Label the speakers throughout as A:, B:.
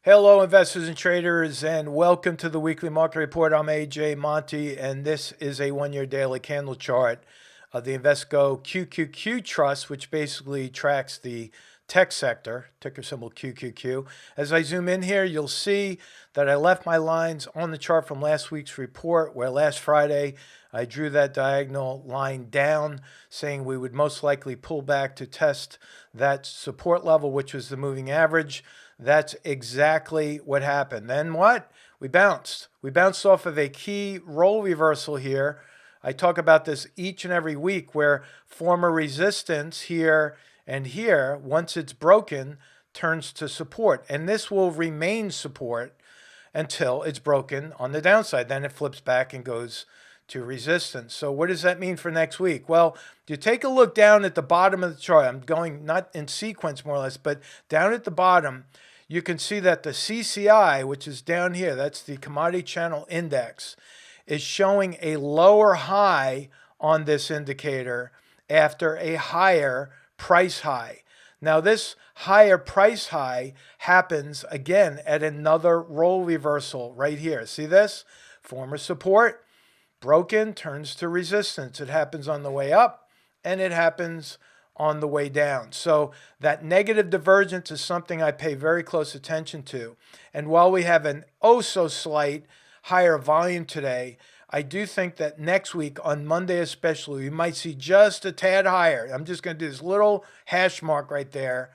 A: Hello, investors and traders, and welcome to the weekly market report. I'm AJ Monty, and this is a one-year daily candle chart of the Invesco QQQ Trust, which basically tracks the tech sector, ticker symbol QQQ. As I zoom in here, you'll see that I left my lines on the chart from last week's report, where last Friday I drew that diagonal line down, saying we would most likely pull back to test that support level, which was the moving average. That's exactly what happened. Then what? We bounced. We bounced off of a key role reversal here. I talk about this each and every week where former resistance here and here, once it's broken, turns to support. And this will remain support until it's broken on the downside. Then it flips back and goes to resistance. So what does that mean for next week? Well, you take a look down at the bottom of the chart. I'm going not in sequence more or less, but down at the bottom, you can see that the CCI, which is down here, that's the Commodity Channel Index, is showing a lower high on this indicator after a higher price high. Now, this higher price high happens again at another role reversal right here. See this? Former support, broken, turns to resistance. It happens on the way up and it happens on the way down. So that negative divergence is something I pay very close attention to. And while we have an oh so slight higher volume today, I do think that next week, on Monday especially, we might see just a tad higher. I'm just going to do this little hash mark right there.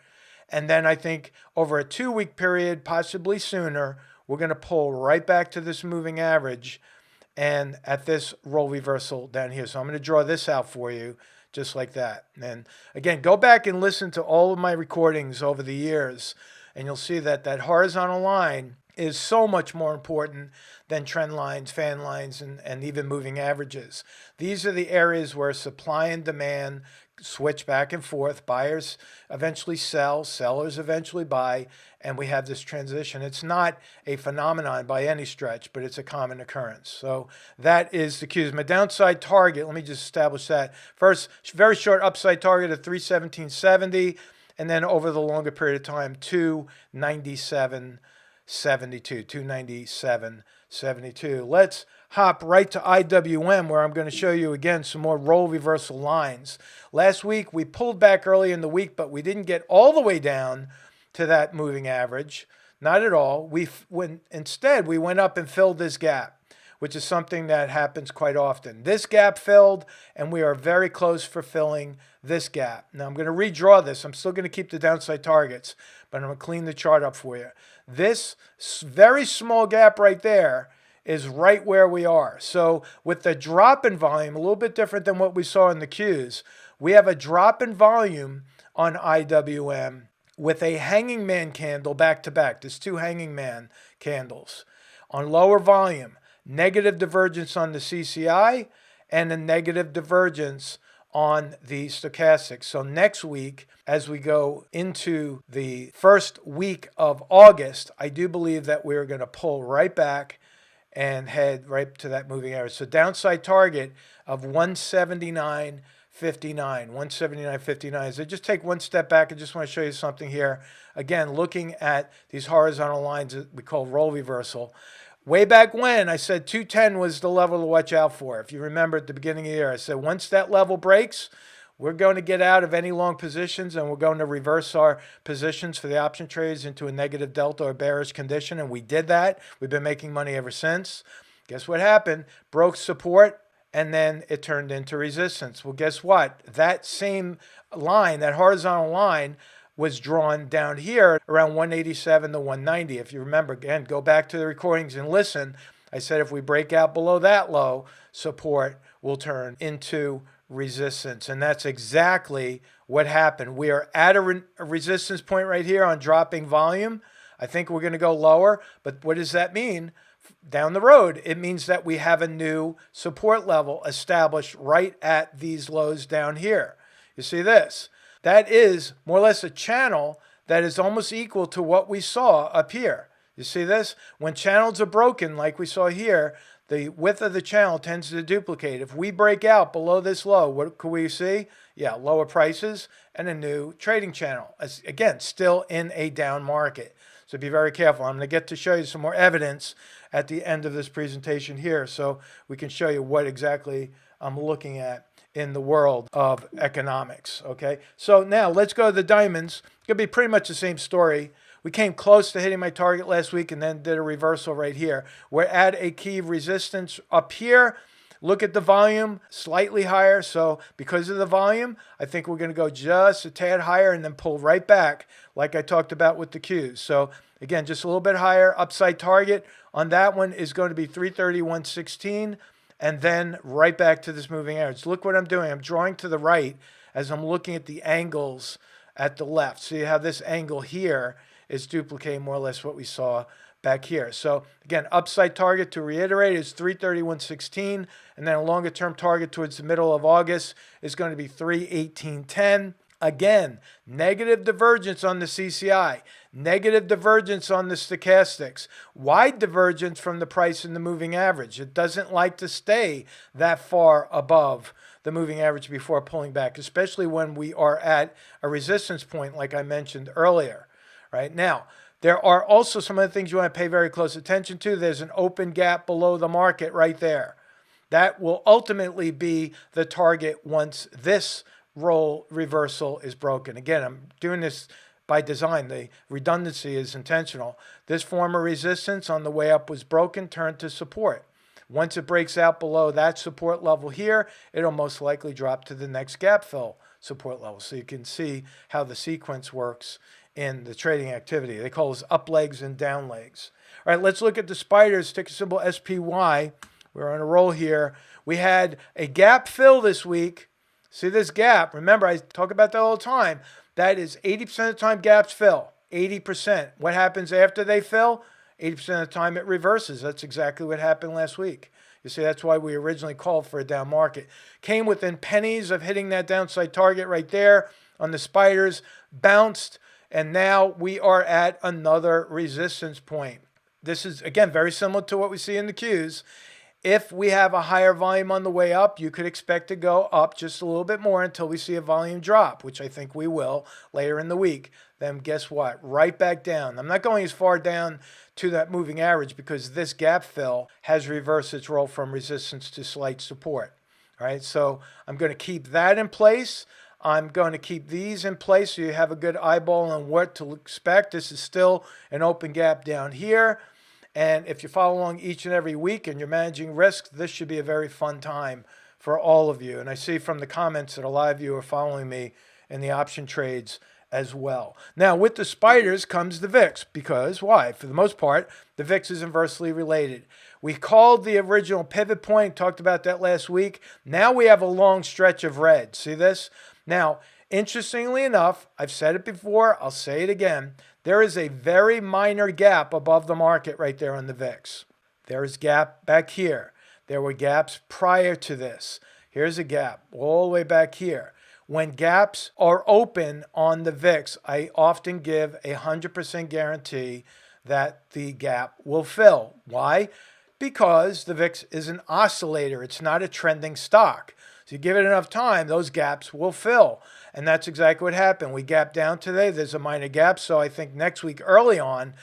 A: And then I think over a 2-week period, possibly sooner, we're going to pull right back to this moving average and at this role reversal down here. So I'm going to draw this out for you just like that. And again, go back and listen to all of my recordings over the years, and you'll see that that horizontal line is so much more important than trend lines, fan lines, and even moving averages. These are the areas where supply and demand switch back and forth. Buyers eventually sell, sellers eventually buy, and we have this transition. It's not a phenomenon by any stretch, but it's a common occurrence. So that is the cues. My downside target, let me just establish that. First, very short upside target of 317.70, and then over the longer period of time, 297.72, 297.72. Let's hop right to IWM, where I'm going to show you again some more role reversal lines. Last week we pulled back early in the week, but we didn't get all the way down to that moving average. Not at all. Instead we went up and filled this gap, which is something that happens quite often. This gap filled, and we are very close for filling this gap. Now I'm going to redraw this. I'm still going to keep the downside targets, but I'm going to clean the chart up for you. This very small gap right there is right where we are. So with the drop in volume, a little bit different than what we saw in the Qs, we have a drop in volume on IWM with a hanging man candle back to back. There's two hanging man candles on lower volume. Negative divergence on the CCI and a negative divergence on the stochastic. So next week, as we go into the first week of August, I do believe that we're going to pull right back and head right to that moving average. So downside target of 179.59, 179.59. So just take one step back. I just want to show you something here. Again, looking at these horizontal lines that we call role reversal. Way back when, I said 210 was the level to watch out for. If you remember at the beginning of the year, I said once that level breaks, we're going to get out of any long positions and we're going to reverse our positions for the option trades into a negative delta or bearish condition. And we did that. We've been making money ever since. Guess what happened? Broke support and then it turned into resistance. Well, guess what? That same line, that horizontal line, was drawn down here around 187 to 190. If you remember, again, go back to the recordings and listen. I said if we break out below that low, support will turn into resistance. And that's exactly what happened. We are at a resistance point right here on dropping volume. I think we're going to go lower. But what does that mean? Down the road, it means that we have a new support level established right at these lows down here. You see this? That is more or less a channel that is almost equal to what we saw up here. You see this? When channels are broken, like we saw here, the width of the channel tends to duplicate. If we break out below this low, what could we see? Yeah, lower prices and a new trading channel. As, again, still in a down market. So be very careful. I'm going to get to show you some more evidence at the end of this presentation here so we can show you what exactly I'm looking at in the world of economics. Okay, so now let's go to the diamonds. It's going to be pretty much the same story. We came close to hitting my target last week and then did a reversal right here. We're at a key resistance up here. Look at the volume, slightly higher. So because of the volume, I think we're going to go just a tad higher and then pull right back like I talked about with the Qs. So again, just a little bit higher. Upside target on that one is going to be 331.16 and then right back to this moving average. Look what I'm doing. I'm drawing to the right as I'm looking at the angles at the left. See how this angle here is duplicating more or less what we saw back here. So again, upside target to reiterate is 331.16, and then a longer term target towards the middle of August is going to be 318.10. Again, negative divergence on the CCI, negative divergence on the stochastics, wide divergence from the price in the moving average. It doesn't like to stay that far above the moving average before pulling back, especially when we are at a resistance point like I mentioned earlier. Right now, there are also some other things you want to pay very close attention to. There's an open gap below the market right there. That will ultimately be the target once this roll reversal is broken. Again, I'm doing this by design. The redundancy is intentional. This former resistance on the way up was broken, turned to support. Once it breaks out below that support level here, it'll most likely drop to the next gap fill support level. So you can see how the sequence works in the trading activity. They call this up legs and down legs. All right, let's look at the spiders, ticker symbol SPY. We're on a roll here. We had a gap fill this week. See this gap? Remember, I talk about that all the time. That is 80% of the time gaps fill. 80%. What happens after they fill? 80% of the time it reverses. That's exactly what happened last week. You see, that's why we originally called for a down market. Came within pennies of hitting that downside target right there on the spiders. Bounced. And now we are at another resistance point. This is, again, very similar to what we see in the Qs. If we have a higher volume on the way up, you could expect to go up just a little bit more until we see a volume drop, which I think we will later in the week. Then guess what? Right back down. I'm not going as far down to that moving average because this gap fill has reversed its role from resistance to slight support. All right, so I'm going to keep that in place. I'm going to keep these in place so you have a good eyeball on what to expect. This is still an open gap down here. And if you follow along each and every week and you're managing risk, this should be a very fun time for all of you. And I see from the comments that a lot of you are following me in the option trades as well. Now, with the spiders comes the VIX because, why? For the most part, the VIX is inversely related. We called the original pivot point, talked about that last week. Now we have a long stretch of red. See this? Now, interestingly enough, I've said it before, I'll say it again, there is a very minor gap above the market right there on the VIX. There is gap back here. There were gaps prior to this. Here's a gap all the way back here. When gaps are open on the VIX, I often give 100% guarantee that the gap will fill. Why? Because the VIX is an oscillator. It's not a trending stock. So you give it enough time, those gaps will fill. And that's exactly what happened. We gapped down today. There's a minor gap. So I think next week early on,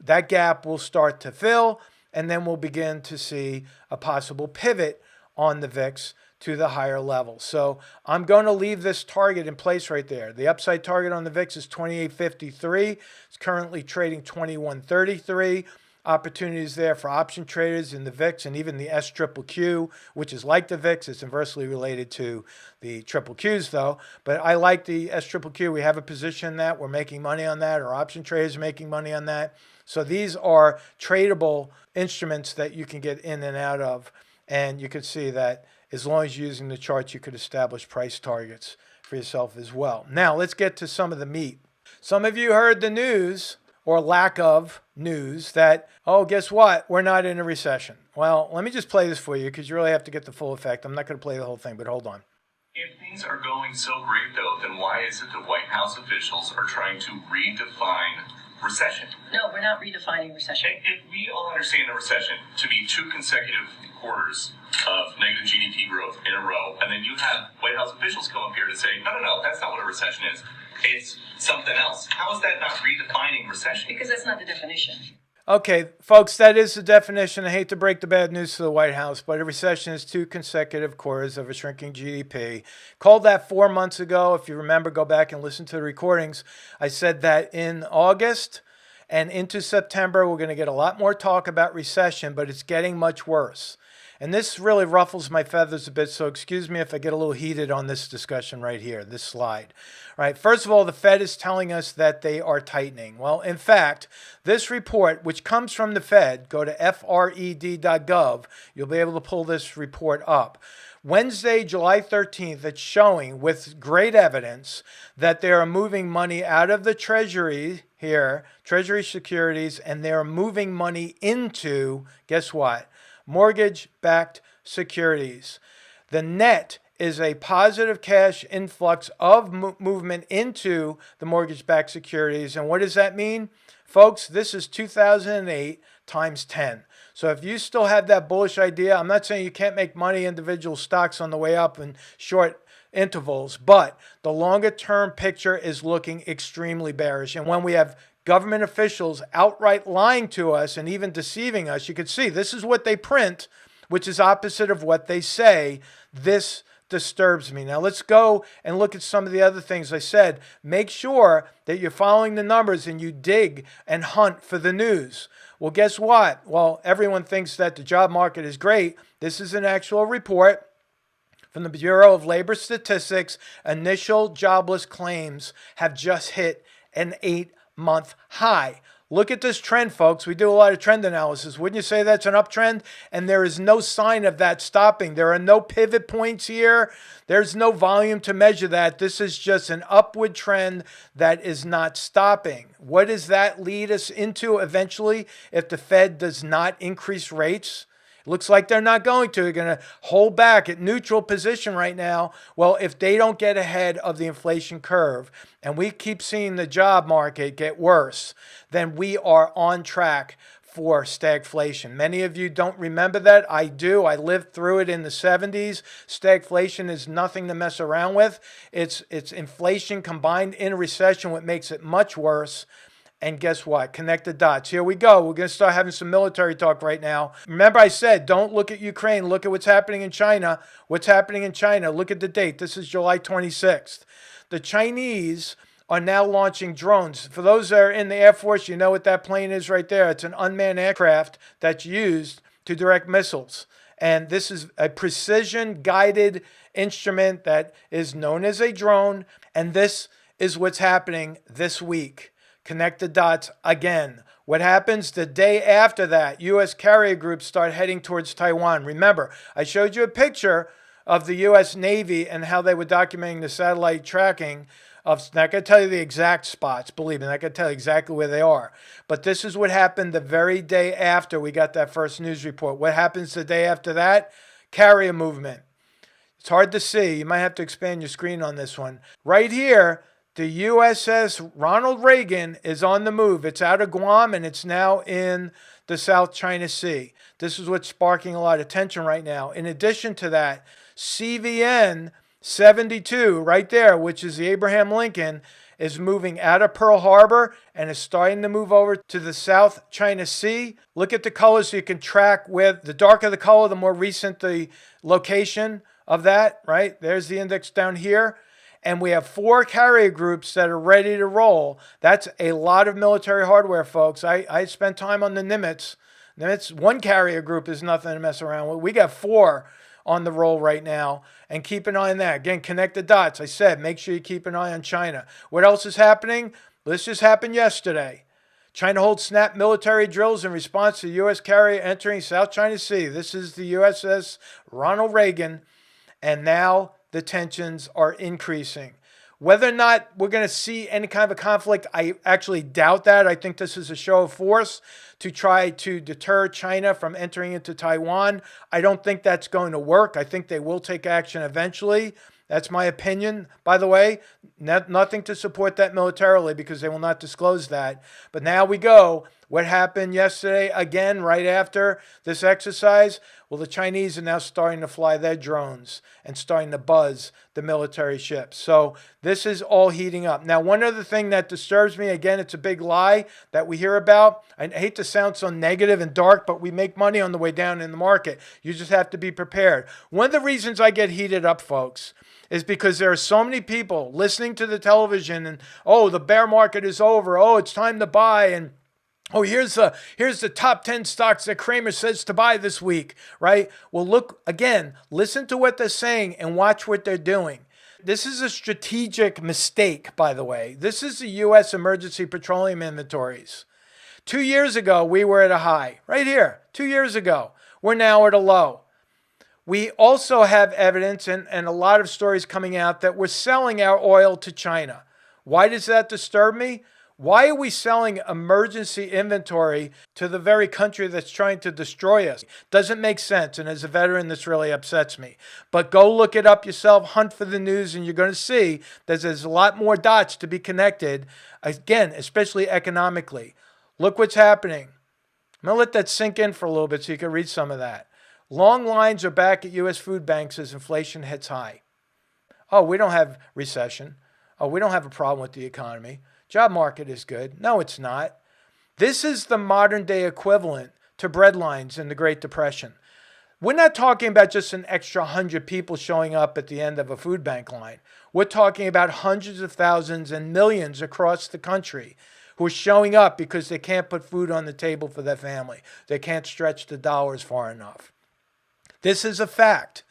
A: that gap will start to fill. And then we'll begin to see a possible pivot on the VIX to the higher level. So I'm going to leave this target in place right there. The upside target on the VIX is 28.53. It's currently trading 21.33. Opportunities there for option traders in the VIX and even the SQQQ, which is like the VIX. It's inversely related to the triple Qs though. But I like the SQQQ. We have a position in that. We're making money on that. Our option traders are making money on that. So these are tradable instruments that you can get in and out of. And you can see that as long as you're using the charts, you could establish price targets for yourself as well. Now let's get to some of the meat. Some of you heard the news or lack of news that, oh, guess what? We're not in a recession. Well, let me just play this for you because you really have to get the full effect. I'm not going to play the whole thing, but hold on.
B: If things are going so great, though, then why is it the White House officials are trying to redefine recession?
C: No, we're not redefining recession.
B: If we all understand a recession to be 2 consecutive quarters of negative GDP growth in a row, and then you have White House officials come up here to say, no, that's not what a recession is. it's something else. How is that not redefining recession?
C: Because that's not the definition.
A: Okay, folks, that is the definition. I hate to break the bad news to the White House, but a recession is 2 consecutive quarters of a shrinking GDP. Called that 4 months ago. If you remember, go back and listen to the recordings. I said that in August and into September, we're going to get a lot more talk about recession, but it's getting much worse. And this really ruffles my feathers a bit, so excuse me if I get a little heated on this discussion right here, this slide. All right, first of all, the Fed is telling us that they are tightening. Well, in fact, this report, which comes from the Fed, go to fred.gov, you'll be able to pull this report up. Wednesday, July 13th, it's showing with great evidence that they are moving money out of the Treasury here, Treasury securities, and they are moving money into, guess what? Mortgage-backed securities. The net is a positive cash influx of movement into the mortgage-backed securities. And what does that mean? Folks, this is 2008 times 10. So if you still have that bullish idea, I'm not saying you can't make money individual stocks on the way up in short intervals, but the longer term picture is looking extremely bearish. And when we have government officials outright lying to us and even deceiving us, you can see this is what they print, which is opposite of what they say. This disturbs me. Now let's go and look at some of the other things I said. Make sure that you're following the numbers and you dig and hunt for the news. Well, guess what? Well, everyone thinks that the job market is great. This is an actual report from the Bureau of Labor Statistics. Initial jobless claims have just hit an 8-month high. Look at this trend, folks. We do a lot of trend analysis. Wouldn't you say that's an uptrend? And there is no sign of that stopping. There are no pivot points here. There's no volume to measure that. This is just an upward trend that is not stopping. What does that lead us into eventually if the Fed does not increase rates? It looks like they're not going to. They're going to hold back at neutral position right now. Well, if they don't get ahead of the inflation curve and we keep seeing the job market get worse, then we are on track for stagflation. Many of you don't remember that. I do. I lived through it in the 70s. Stagflation is nothing to mess around with. It's inflation combined in a recession, what makes it much worse. And guess what? Connect the dots. Here we go. We're going to start having some military talk right now. Remember I said, don't look at Ukraine. Look at what's happening in China. What's happening in China? Look at the date. This is July 26th. The Chinese are now launching drones. For those that are in the Air Force, you know what that plane is right there. It's an unmanned aircraft that's used to direct missiles. And this is a precision-guided instrument that is known as a drone. And this is what's happening this week. Connect the dots again. What happens the day after that? U.S. carrier groups start heading towards Taiwan. Remember, I showed you a picture of the U.S. Navy and how they were documenting the satellite tracking of, not going to tell you the exact spots, believe me, I'm not going to tell you exactly where they are. But this is what happened the very day after we got that first news report. What happens the day after that? Carrier movement. It's hard to see. You might have to expand your screen on this one. Right here, the USS Ronald Reagan is on the move. It's out of Guam and it's now in the South China Sea. This is what's sparking a lot of tension right now. In addition to that, CVN 72 right there, which is the Abraham Lincoln, is moving out of Pearl Harbor and is starting to move over to the South China Sea. Look at the colors so you can track with the darker the color, the more recent the location of that, right? There's the index down here. And we have 4 carrier groups that are ready to roll. That's a lot of military hardware, folks. I spent time on the Nimitz. Nimitz, one carrier group is nothing to mess around with. We got 4 on the roll right now. And keep an eye on that. Again, connect the dots. I said, make sure you keep an eye on China. What else is happening? This just happened yesterday. China holds snap military drills in response to U.S. carrier entering South China Sea. This is the USS Ronald Reagan. And now the tensions are increasing. Whether or not we're going to see any kind of a conflict, I actually doubt that. I think this is a show of force to try to deter China from entering into Taiwan. I don't think that's going to work. I think they will take action eventually. That's my opinion, by the way. Nothing to support that militarily because they will not disclose that. But now we go. What happened yesterday, again, right after this exercise? Well, the Chinese are now starting to fly their drones and starting to buzz the military ships. So this is all heating up. Now, one other thing that disturbs me, again, it's a big lie that we hear about. I hate to sound so negative and dark, but we make money on the way down in the market. You just have to be prepared. One of the reasons I get heated up, folks, is because there are so many people listening to the television and, oh, the bear market is over. Oh, it's time to buy. And oh, here's the top 10 stocks that Cramer says to buy this week, right? Well, look, again, listen to what they're saying and watch what they're doing. This is a strategic mistake, by the way. This is the U.S. emergency petroleum inventories. 2 years ago, we were at a high, right here, 2 years ago. We're now at a low. We also have evidence and a lot of stories coming out that we're selling our oil to China. Why does that disturb me? Why are we selling emergency inventory to the very country that's trying to destroy us? Doesn't make sense. And as a veteran, this really upsets me. But go look it up yourself, hunt for the news, and you're going to see that there's a lot more dots to be connected, again, especially economically. Look what's happening. I'm going to let that sink in for a little bit so you can read some of that. Long lines are back at U.S. food banks as inflation hits high. Oh, we don't have recession. Oh, we don't have a problem with the economy. Job market is good. No, it's not. This is the modern day equivalent to bread lines in the Great Depression. We're not talking about just an extra 100 people showing up at the end of a food bank line. We're talking about hundreds of thousands and millions across the country who are showing up because they can't put food on the table for their family. They can't stretch the dollars far enough. This is a fact.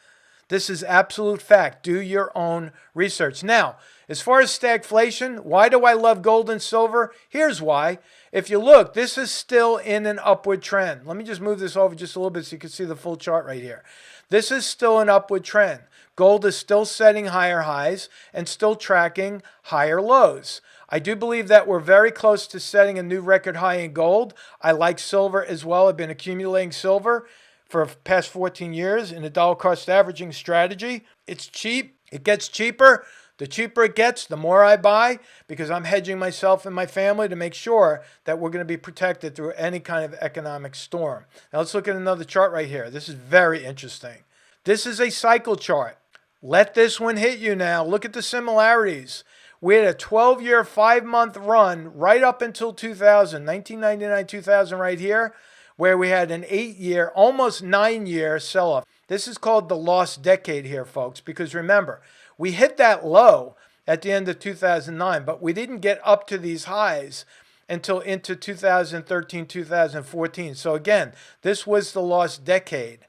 A: This is absolute fact. Do your own research. Now, as far as stagflation, why do I love gold and silver? Here's why. If you look, this is still in an upward trend. Let me just move this over just a little bit so you can see the full chart right here. This is still an upward trend. Gold is still setting higher highs and still tracking higher lows. I do believe that we're very close to setting a new record high in gold. I like silver as well. I've been accumulating silver for the past 14 years in a dollar cost averaging strategy. It's cheap. It gets cheaper. The cheaper it gets, the more I buy because I'm hedging myself and my family to make sure that we're going to be protected through any kind of economic storm. Now let's look at another chart right here. This is very interesting. This is a cycle chart. Let this one hit you now. Look at the similarities. We had a 12-year, 5-month run right up until 2000, 1999, 2000 right here, where we had an 8-year, almost 9-year sell-off. This is called the lost decade here, folks, because remember, we hit that low at the end of 2009, but we didn't get up to these highs until into 2013, 2014. So again, this was the lost decade.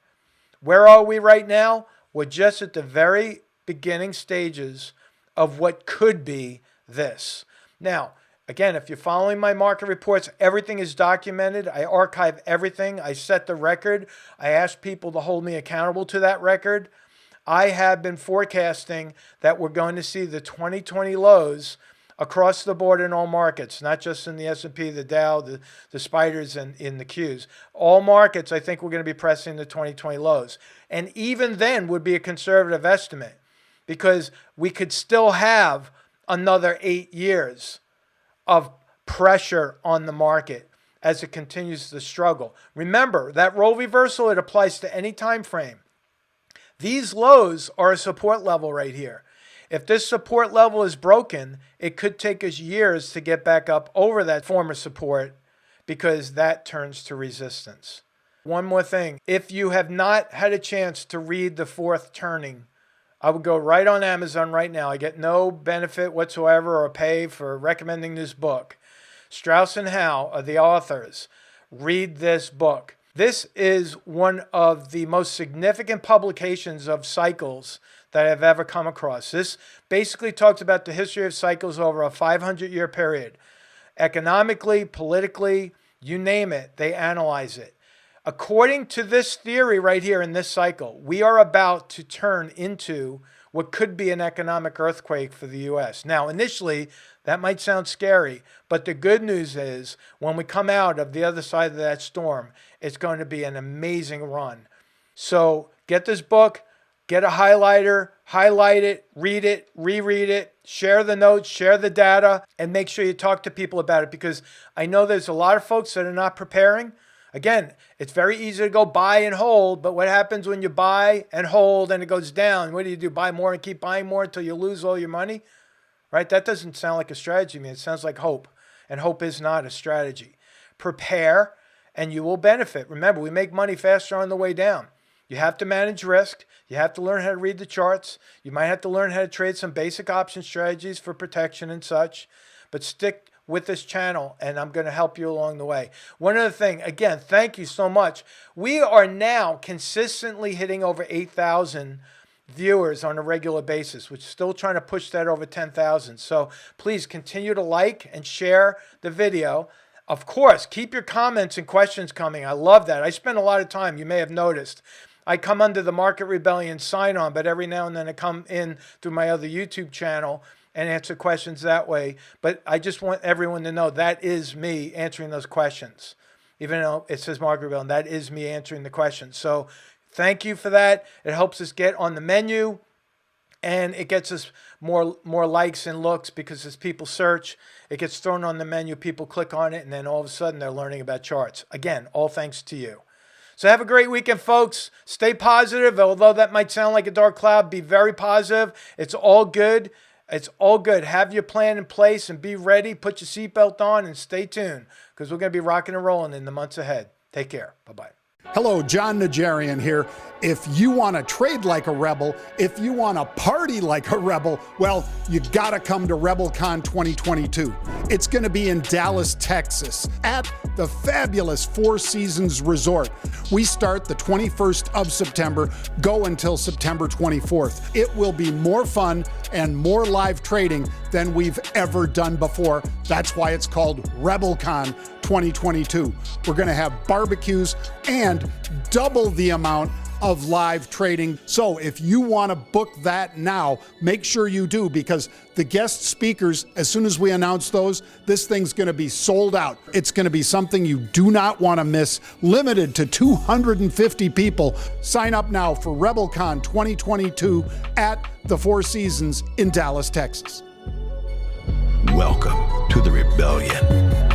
A: Where are we right now? We're just at the very beginning stages of what could be this. Now, again, if you're following my market reports, everything is documented. I archive everything. I set the record. I ask people to hold me accountable to that record. I have been forecasting that we're going to see the 2020 lows across the board in all markets, not just in the S&P, the Dow, the spiders, and in the Qs. All markets, I think we're going to be pressing the 2020 lows. And even then would be a conservative estimate because we could still have another 8 years of pressure on the market as it continues to struggle. Remember, that role reversal, it applies to any time frame. These lows are a support level right here. If this support level is broken, it could take us years to get back up over that former support because that turns to resistance. One more thing. If you have not had a chance to read The Fourth Turning, I would go right on Amazon right now. I get no benefit whatsoever or pay for recommending this book. Strauss and Howe are the authors. Read this book. This is one of the most significant publications of cycles that I've ever come across. This basically talks about the history of cycles over a 500-year period. Economically, politically, you name it, they analyze it. According to this theory right here in this cycle, we are about to turn into what could be an economic earthquake for the U.S. Now, initially, that might sound scary, but the good news is when we come out of the other side of that storm, it's going to be an amazing run. So get this book, Get a highlighter, highlight it, read it, reread it, share the notes, share the data, and make sure you talk to people about it, because I know there's a lot of folks that are not preparing. Again, it's very easy to go buy and hold, but what happens when you buy and hold and it goes down? What do? Buy more and keep buying more until you lose all your money? Right? That doesn't sound like a strategy to me. It sounds like hope, and hope is not a strategy. Prepare and you will benefit. Remember, we make money faster on the way down. You have to manage risk. You have to learn how to read the charts. You might have to learn how to trade some basic option strategies for protection and such, but stick with this channel and I'm going to help you along the way. One other thing, again, thank you so much. We are now consistently hitting over 8,000 viewers on a regular basis, which is still trying to push that over 10,000. So please continue to like and share the video. Of course, keep your comments and questions coming. I love that. I spend a lot of time, you may have noticed. I come under the Market Rebellion sign-on, but every now and then I come in through my other YouTube channel and answer questions that way. But I just want everyone to know that is me answering those questions. Even though it says Market Rebellion, that is me answering the questions. So thank you for that. It helps us get on the menu, and it gets us more likes and looks, because as people search, it gets thrown on the menu, people click on it, and then all of a sudden they're learning about charts. Again, all thanks to you. So have a great weekend, folks. Stay positive. Although that might sound like a dark cloud, be very positive. It's all good. It's all good. Have your plan in place and be ready. Put your seatbelt on and stay tuned, because we're going to be rocking and rolling in the months ahead. Take care. Bye-bye.
D: Hello, John Najarian here. If you want to trade like a rebel, if you want to party like a rebel, well, you got to come to RebelCon 2022. It's going to be in Dallas, Texas, at the fabulous Four Seasons Resort. We start the 21st of September, go until September 24th. It will be more fun and more live trading than we've ever done before. That's why it's called RebelCon 2022. We're going to have barbecues and double the amount of live trading. So if you want to book that now, make sure you do, because the guest speakers, as soon as we announce those, this thing's going to be sold out. It's going to be something you do not want to miss. Limited to 250 people. Sign up now for RebelCon 2022 at the Four Seasons in Dallas, Texas.
E: Welcome to the Rebellion.